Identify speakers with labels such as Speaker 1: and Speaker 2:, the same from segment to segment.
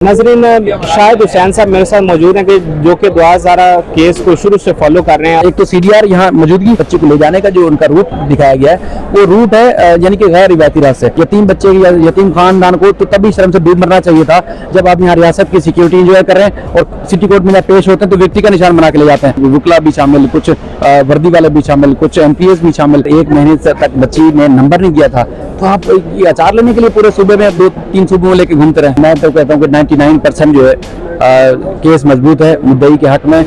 Speaker 1: नाज़रीन, शाहिद हुसैन साहब मेरे साथ मौजूद हैं कि जो कि दुआ ज़ारा केस को शुरू से फॉलो कर रहे हैं।
Speaker 2: एक तो सीडीआर यहाँ मौजूदगी बच्चे को ले जाने का जो उनका रूट दिखाया गया है वो रूट है यानी कि गैर रिवायती रास्ते से यतीम बच्चे या यतीम खानदान को तो तभी शर्म से दूर मरना चाहिए था जब आप यहाँ रियासत की सिक्योरिटी एंजॉय कर रहे हैं और सिटी कोर्ट में जब पेश होते हैं तो व्यक्ति का निशान बना के ले जाते हैं। वुकला भी शामिल, कुछ वर्दी वाले भी शामिल, कुछ एमपीएस भी शामिल। 1 महीने तक बच्ची ने नंबर नहीं दिया था तो आप ये अचार लेने के लिए पूरे सूबे में 2-3 सूबों में लेके घूमते रहे। मैं तो कहता हूँ कि 99% जो है केस मजबूत है मुद्दई के हक में।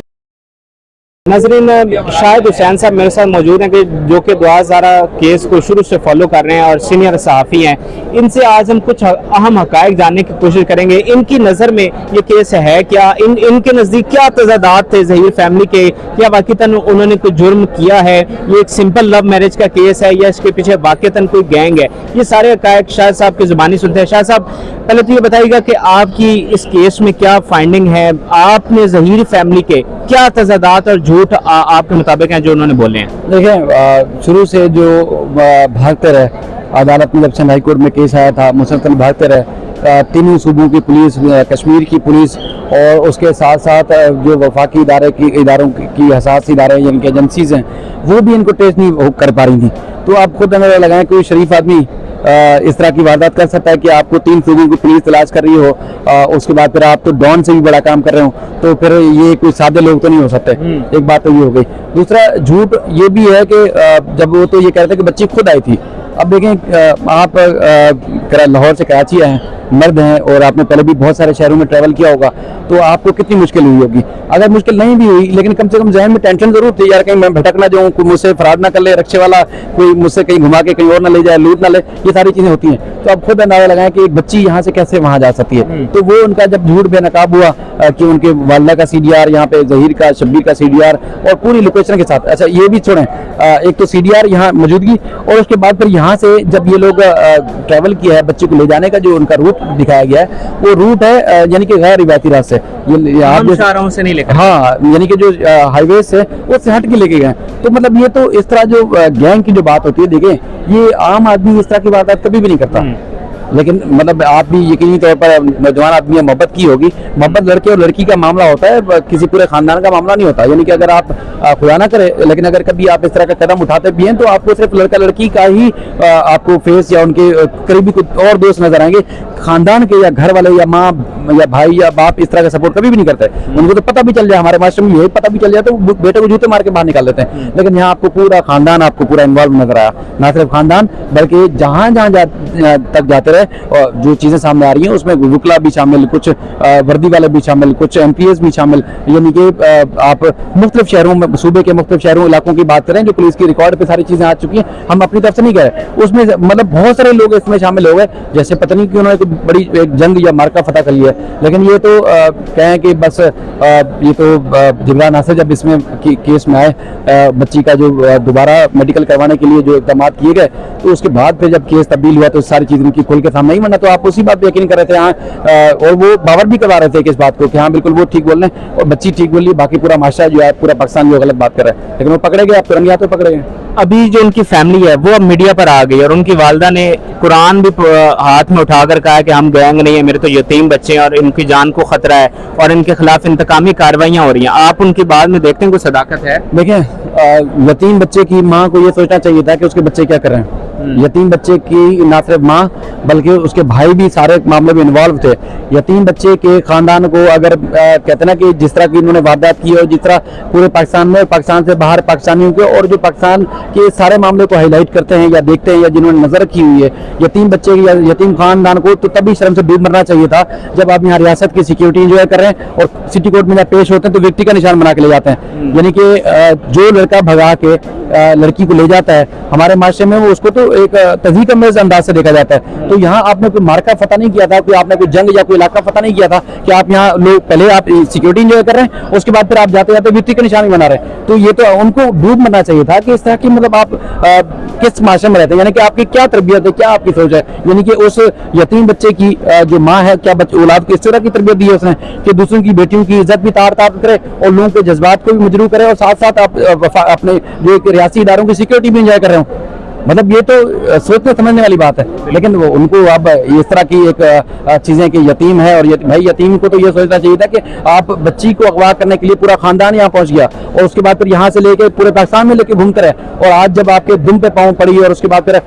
Speaker 1: नाज़रीन, शाहिद हुसैन साहब मेरे साथ मौजूद हैं कि जो कि दुआ ज़ारा केस को शुरू से फॉलो कर रहे हैं और सीनियर सहाफ़ी हैं। इनसे आज हम कुछ अहम हक़ाइक़ जानने की कोशिश करेंगे। इनकी नज़र में ये केस है क्या, इनके नज़दीक क्या तज़ादात थे ज़हीर फैमिली के, क्या वाक़ईतन उन्होंने कोई जुर्म किया है, ये एक सिंपल लव मैरिज का केस है या इसके पीछे वाक़ईतन कोई गैंग है। ये सारे हक़ाइक़ शाहिद साहब की ज़ुबानी सुनते हैं। शाहिद साहब, पहले तो ये बताइएगा कि आपकी इस केस में क्या फाइंडिंग है, आपने ज़हीर फैमिली के क्या तज़ादात और झूठ आपके मुताबिक हैं जो उन्होंने बोले हैं?
Speaker 2: देखें, शुरू से जो भागते रहे अदालत में, जब से हाई कोर्ट में केस आया था मुसलसल भागते रहे तीनों सूबों की पुलिस, कश्मीर की पुलिस और उसके साथ साथ जो वफाकी इदारों की हसास इदारे यानी कि एजेंसीज हैं वो भी इनको ट्रेस नहीं कर पा रही थी। तो आप खुद अंदाजा लगाएं कोई शरीफ आदमी इस तरह की वारदात कर सकता है कि आपको 3 सूबों की पुलिस तलाश कर रही हो, उसके बाद फिर आप तो डॉन से भी बड़ा काम कर रहे हो, तो फिर ये कोई सादे लोग तो नहीं हो सकते। एक बात तो ये हो गई। दूसरा झूठ ये भी है कि जब वो तो ये कह रहे थे कि बच्ची खुद आई थी। अब देखें, आप लाहौर से कराची आए हैं, मर्द हैं और आपने पहले भी बहुत सारे शहरों में ट्रैवल किया होगा तो आपको कितनी मुश्किल हुई होगी। अगर मुश्किल नहीं भी हुई लेकिन कम से कम जहन में टेंशन जरूर थी, यार कहीं मैं भटक ना जाऊं, कोई मुझसे फरार ना कर ले, रक्शे वाला कोई मुझसे कहीं घुमा के कहीं और ना ले जाए, लूट ना ले, ये सारी चीजें होती हैं। तो आप खुद अंदाजा लगाएं कि एक बच्ची यहाँ से कैसे वहां जा सकती है। तो वो उनका जब झूठ बेनकाब हुआ कि उनके वालदा का सीडीआर, यहाँ पे ज़हीर का, शब्बीर का सीडीआर और पूरी लोकेशन के साथ। अच्छा, ये भी छोड़ें, एक तो सीडीआर यहाँ मौजूदगी और उसके बाद फिर यहाँ से जब ये लोग ट्रैवल किया है बच्चे को ले जाने का जो उनका रूट दिखाया गया है वो रूट है यानी कि गैर रिवायती रास्ते
Speaker 1: से नहीं लेकर,
Speaker 2: हाँ, यानी कि जो हाईवे से उससे हट के लेके गए। तो मतलब ये तो इस तरह जो गैंग की जो बात होती है, देखें ये आम आदमी इस तरह की बात कभी भी नहीं करता। लेकिन मतलब आप भी यकीनी तौर पर नौजवान आदमी मोहब्बत की होगी। मोहब्बत लड़के और लड़की का मामला होता है, किसी पूरे खानदान का मामला नहीं होता। यानी कि अगर आप खुदा ना करे लेकिन अगर कभी आप इस तरह का कदम उठाते भी हैं तो आपको सिर्फ लड़का लड़की का ही आपको फेस या उनके करीबी कुछ और दोस्त नजर आएंगे। खानदान के या घर वाले या माँ या भाई या बाप इस तरह का सपोर्ट कभी भी नहीं करते। उनको तो पता भी चल जाए, हमारे मास्टर में यही पता भी चल जाए तो बेटे को जूते मार के बाहर निकाल देते हैं। लेकिन यहाँ आपको पूरा खानदान आपको पूरा इन्वॉल्व नजर आया। ना सिर्फ खानदान बल्कि जहाँ तक जाते रहे और जो चीजें सामने आ रही हैं उसमें वुकला भी शामिल, कुछ वर्दी वाले भी शामिल, कुछ एमपीएस भी शामिल। यानी कि आप मुख्तलिफ शहरों में, सूबे के मुख्तलिफ शहरों इलाकों की बात करें जो पुलिस की रिकॉर्ड पे सारी चीजें आ चुकी हैं, हम अपनी तरफ से नहीं कह रहे। उसमें मतलब बहुत सारे लोग इसमें शामिल हो गए, जैसे पता नहीं कि उन्होंने कोई बड़ी एक जंग या मार्का फतह कर लिया है। लेकिन ये तो कहें कि बस ये तो जिब्रान नासिर जब इसमें केस में आए बच्ची का जो दोबारा मेडिकल करवाने के लिए जो इक़दाम किए गए तो उसके बाद फिर जब केस तब्दील हुआ तो सारी चीज़ उनकी खुल के सामने ही बना। तो आप उसी बात पे यकीन कर रहे थे हाँ, और वो बावर भी करवा रहे थे कि इस बात को कि हाँ बिल्कुल वो ठीक बोल रहे हैं और बच्ची ठीक बोल रही, बाकी पूरा माशरा जो है पूरा पाकिस्तान जो गलत बात कर रहा है। लेकिन वो पकड़े गए, आप तुरंत हाथों पकड़े गए।
Speaker 1: अभी जो उनकी फैमिली है वो अब मीडिया पर आ गई और उनकी वालदा ने कुरान भी हाथ में उठाकर कहा कि हम गैंग नहीं है, मेरे तो यतीम बच्चे हैं और इनकी जान को खतरा है और इनके खिलाफ इंतकामी कार्रवाइयां हो रही हैं। आप उनकी बात में देखते हैं कोई सदाकत है?
Speaker 2: देखें, यतीम बच्चे की माँ को ये सोचना चाहिए था कि उसके बच्चे क्या कर रहे हैं। यतीम बच्चे की ना सिर्फ माँ बल्कि उसके भाई भी सारे मामले में इन्वॉल्व थे। यतीम बच्चे के खानदान को अगर कहते ना कि जिस तरह की इन्होंने वारदात की और जिस तरह पूरे पाकिस्तान में, पाकिस्तान से बाहर पाकिस्तानियों के और जो पाकिस्तान के सारे मामले को हाईलाइट करते हैं या देखते हैं या जिन्होंने नजर रखी हुई है यतीम बच्चे या यतीम खानदान को, तो तभी शर्म से दूर मरना चाहिए था जब आप यहाँ रियासत की सिक्योरिटी एंजॉय कर रहे हैं और सिटी कोर्ट में जब पेश होते हैं तो व्यक्ति का निशान बना के ले जाते हैं। यानी कि जो लड़का भगा के लड़की को ले जाता है हमारे माशरे में वो उसको तो एक तज़ीक अमेज़ अंदाज से देखा जाता है। तो यहाँ आपने कोई मार्का फतह नहीं किया था, कोई आपने कोई जंग या कोई इलाका फतह नहीं किया था कि आप यहाँ लोग पहले आप सिक्योरिटी एंजॉय कर रहे हैं उसके बाद फिर आप जाते जाते व्यक्ति का निशान बना रहे हैं। तो ये तो उनको डूब मरना चाहिए था कि इस तरह की मतलब आप किस माशरे में रहते हैं, यानी कि आपकी क्या तरबियत है, क्या आपकी सोच है। यानी कि उस यतीम बच्चे की जो माँ है क्या औलाद को इस तरह की तरबियत दी है उसने कि दूसरों की बेटियों की इज्जत भी तार करे और लोगों के जज्बात को भी मजरू करे और साथ साथ आप अपने जो एक रियासी इदारों की सिक्योरिटी भी एंजॉय कर रहे हो। मतलब ये तो सोचने समझने वाली बात है, लेकिन वो उनको अब इस तरह की एक चीजें कि यतीम है और भाई यतीम को तो ये सोचना चाहिए था कि आप बच्ची को अगवा करने के लिए पूरा खानदान यहाँ पहुंच गया और उसके बाद फिर यहाँ से लेके पूरे पाकिस्तान में लेके घूमते रहे, और आज जब आपके दुम पे पाँव पड़ी और उसके बाद फिर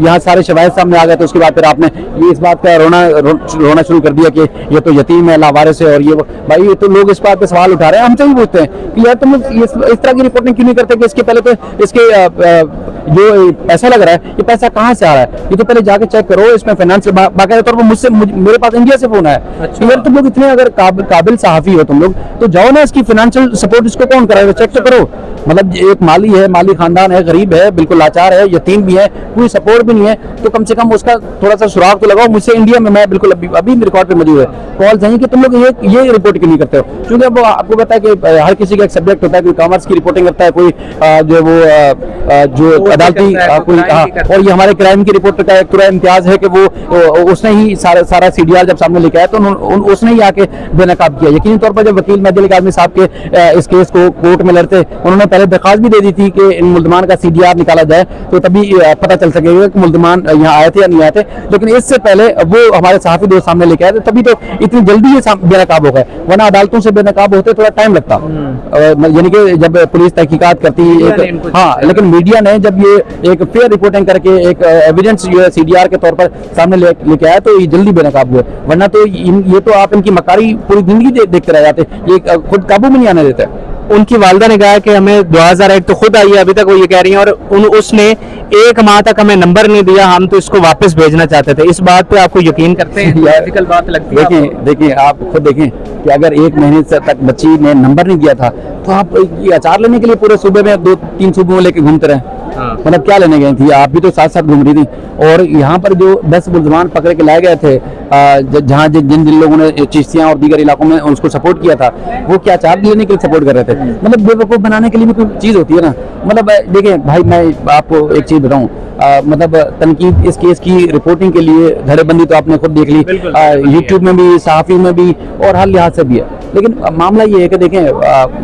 Speaker 2: यहाँ सारे शवाहिद सामने आ गए, तो उसके बाद फिर आपने ये इस बात का रोना शुरू कर दिया कि ये तो यतीम है, लावारिस है, और ये भाई ये तो लोग इस बात पे सवाल उठा रहे हैं। हमसे भी पूछते हैं कि यार तुम इस तरह की रिपोर्टिंग क्यों नहीं करते कि इसके पहले तो इसके जो पैसा लग रहा है ये पैसा कहाँ से आ रहा है, ये तो पहले जाके चेक करो, इसमें फाइनेंस बाकायदा तौर पर मेरे पास इंडिया से फोन आया। अच्छा। यार तुम लोग इतने अगर काबिल सहाफी हो तुम लोग, तो जाओ ना, इसकी फाइनेंशियल सपोर्ट इसको कौन कराएगा, चेक तो करो। मतलब एक माली है, माली खानदान है, गरीब है, बिल्कुल लाचार है, यतीम भी है, कोई सपोर्ट भी नहीं है, तो कम से कम उसका थोड़ा सा सुराग तो लगाओ। मुझसे इंडिया में मैं बिल्कुल अभी रिकॉर्ड पे मौजूद है कॉल चाहिए कि तुम लोग ये रिपोर्ट क्यों नहीं करते हो, क्योंकि अब आपको पता है कि हर किसी का एक सब्जेक्ट होता है, कोई कॉमर्स की रिपोर्टिंग करता है, कोई जो वो जो अदालती कोई, और ये हमारे क्राइम की रिपोर्टर का एक पूरा इम्तियाज है कि वो उसने ही सारा सीडीआर जब सामने लेके आया तो उसने ही आके बेनकाब किया। यकीनी तौर पर जब वकील मेहदी अली काज़मी साहब के इस केस को कोर्ट में लड़ते, उन्होंने पहले दरखास्त भी दे दी थी कि इन मुल्ज़मान का सीडीआर निकाला जाए, तो तभी पता चल सकेगा कि मुल्ज़मान यहाँ आए थे या नहीं आए थे। लेकिन इससे पहले वो हमारे सहाफ़ी दोस्त सामने लेके आए थे, तभी तो इतनी जल्दी ये बेनकाब हो गए, वरना अदालतों से बेनकाब होते थोड़ा टाइम लगता। यानी कि जब पुलिस तहकीकात करती एक, हाँ, लेकिन मीडिया ने जब ये एक फेयर रिपोर्टिंग करके एक एविडेंस जो है सीडीआर के तौर पर सामने लेके आया, तो ये जल्दी बेनकाब हुए, वरना तो ये तो आप इनकी मकारी पूरी जिंदगी देखते रह जाते, ये खुद काबू में नहीं आने देते।
Speaker 1: उनकी वालिदा ने कहा कि हमें 2001 तो खुद आई है, अभी तक वो ये कह रही हैं, और उसने 1 माह तक हमें नंबर नहीं दिया, हम तो इसको वापस भेजना चाहते थे। इस बात पे आपको यकीन करते हैं? लॉजिकल बात लगती है?
Speaker 2: देखिए आप खुद देखें कि अगर 1 महीने तक बच्ची ने नंबर नहीं दिया था, तो आप ये अचार लेने के लिए पूरे सूबे में 2-3 सूबों में लेके घूमते रहे। मतलब क्या लेने गई थी? आप भी तो साथ साथ घूम रही थी। और यहाँ पर जो 10 मुल्ज़मान पकड़ के लाए गए थे, जहाँ जिन लोगों ने चिश्तियाँ और दीगर इलाकों में उसको सपोर्ट किया था, वो क्या चार्ज लेने के लिए सपोर्ट कर रहे थे? मतलब बेवकूफ़ बनाने के लिए भी कोई चीज़ होती है ना। मतलब देखिए भाई, मैं आपको एक चीज़ बताऊँ, मतलब तनकीद इस केस की रिपोर्टिंग के लिए धड़ेबंदी तो आपने खुद देख ली, यूट्यूब में भी, सहाफ़ी में भी, और हर लिहाज से भी है। लेकिन मामला ये है कि देखें,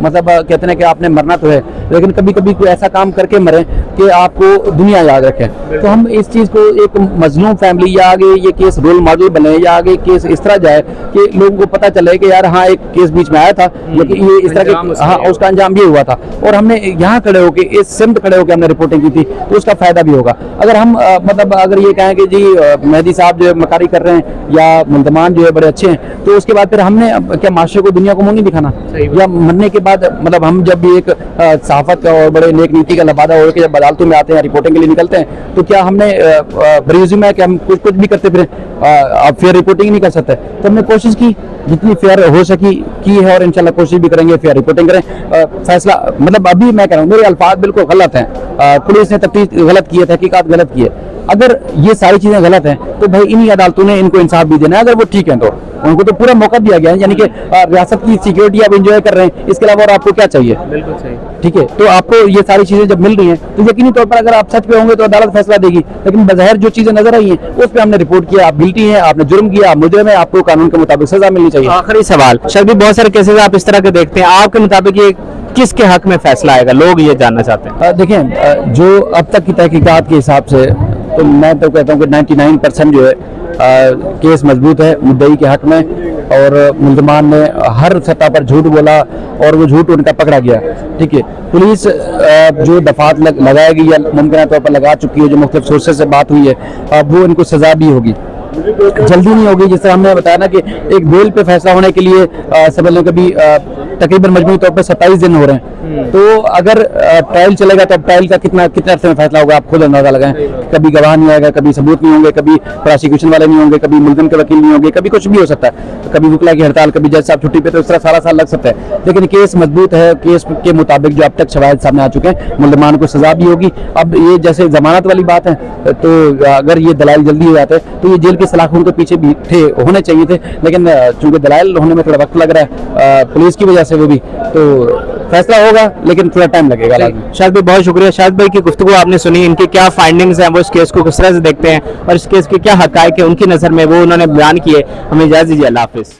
Speaker 2: मतलब कहते हैं कि आपने मरना तो है, लेकिन कभी कभी कोई ऐसा काम करके मरे कि आपको दुनिया याद रखे। तो हम इस चीज़ को एक मजलूम फैमिली, या आगे ये केस रोल मॉडल बने, या आगे केस इस तरह जाए कि लोगों को पता चले कि यार हाँ, एक केस बीच में आया था, लेकिन ये इस तरह के, हाँ, उसका अंजाम ये हुआ था, और हमने यहाँ खड़े होकर, इस सिमत खड़े होकर हमने रिपोर्टिंग की थी, तो उसका फायदा भी होगा। अगर हम मतलब अगर ये कहें कि जी मेहदी साहब जो है मकारी कर रहे हैं, या मुल्ज़मान जो है बड़े अच्छे हैं, तो उसके बाद फिर हमने क्या माशरे को, दुनिया को मुंह नहीं दिखाना? या मरने के बाद, मतलब हम जब भी एक सहाफत का और बड़े नेक नीति का लबादा हो के जब अदालतों में आते हैं, रिपोर्टिंग के लिए निकलते हैं, तो क्या हमने बरीज़ुम है कि हम कुछ भी करते फिर आप फेयर रिपोर्टिंग नहीं कर सकते? तो हमने कोशिश की, जितनी फेयर हो सकी की है, और इंशाल्लाह कोशिश भी करेंगे फेयर रिपोर्टिंग करें। फैसला, मतलब अभी मैं कह रहा हूँ, मेरे अल्फाज बिल्कुल गलत हैं, पुलिस ने तफ्तीश गलत की है, तहकीकात गलत की है। अगर ये सारी चीजें गलत हैं, तो भाई इन्हीं अदालतों ने इनको इंसाफ भी देना है। अगर वो ठीक है, तो उनको तो पूरा मौका दिया गया है, यानी कि रियासत की सिक्योरिटी आप एंजॉय कर रहे हैं, इसके अलावा और आपको क्या चाहिए? बिल्कुल सही, ठीक है। तो आपको ये सारी चीजें जब मिल रही हैं, तो यकीनी तौर पर अगर आप सच पे होंगे तो अदालत फैसला देगी। लेकिन बज़ाहिर जो चीजें नजर आई हैं, उस पर हमने रिपोर्ट किया, आप गिल्टी हैं, आपने जुर्म किया, आप मुजरिम हैं, आपको कानून के मुताबिक सजा मिलनी चाहिए।
Speaker 1: आखिरी सवाल, शर्बी, बहुत सारे केसेस आप इस तरह के देखते हैं, आपके मुताबिक ये किसके हक में फैसला आएगा? लोग ये जानना चाहते हैं।
Speaker 2: देखें, जो अब तक की तहकीकात के हिसाब से, तो मैं तो कहता हूँ कि 99% जो है केस मजबूत है मुद्दई के हक में, और मुल्ज़मान ने हर सतह पर झूठ बोला, और वो झूठ उनका पकड़ा गया। ठीक है, पुलिस जो दफात लगाएगी या मुमकिन तौर पर लगा चुकी है, जो मुख्तलिफ सोर्सेज से बात हुई है, वो इनको सजा भी होगी, जल्दी नहीं होगी। जिस तरह हमने बताया ना कि एक बेल पे फैसला होने के लिए समझ लें कभी तकरीबन मजमूई तौर पे 27 दिन हो रहे हैं। तो अगर ट्रायल चलेगा तो अब ट्रायल का कितने अरसे में फैसला होगा, आप खुद अंदाजा लगाएं। कभी गवाह नहीं आएगा, कभी सबूत नहीं होंगे, कभी प्रोसिक्यूशन वाले नहीं होंगे, कभी मुल्ज़िम के वकील नहीं होंगे, कभी कुछ भी हो सकता है, कभी वकीला की हड़ताल, कभी जज साहब छुट्टी पे, तो इस तरह सारा साल लग सकता है। लेकिन केस मजबूत है, केस के मुताबिक जो अब तक शवाहिद सामने आ चुके हैं, मुल्ज़मान को सजा भी होगी। अब ये जैसे जमानत वाली बात है, तो अगर ये दलाइल जल्दी हो जाते तो ये जेल की सलाखों के पीछे भी होने चाहिए थे, लेकिन चूंकि दलाइल होने में थोड़ा वक्त लग रहा है पुलिस की वजह से, वो भी तो फैसला होगा, लेकिन थोड़ा टाइम लगेगा।
Speaker 1: शाहिद भाई, बहुत शुक्रिया। शाहिद भाई की गुफ्तगू आपने सुनी, इनके क्या फाइंडिंग्स हैं, वो इस केस को किस तरह से देखते हैं, और इस केस के क्या हक़ाइक़ है उनकी नज़र में, वो उन्होंने बयान किए। हमें इजाज़त दीजिए, अल्लाह हाफ़िज़।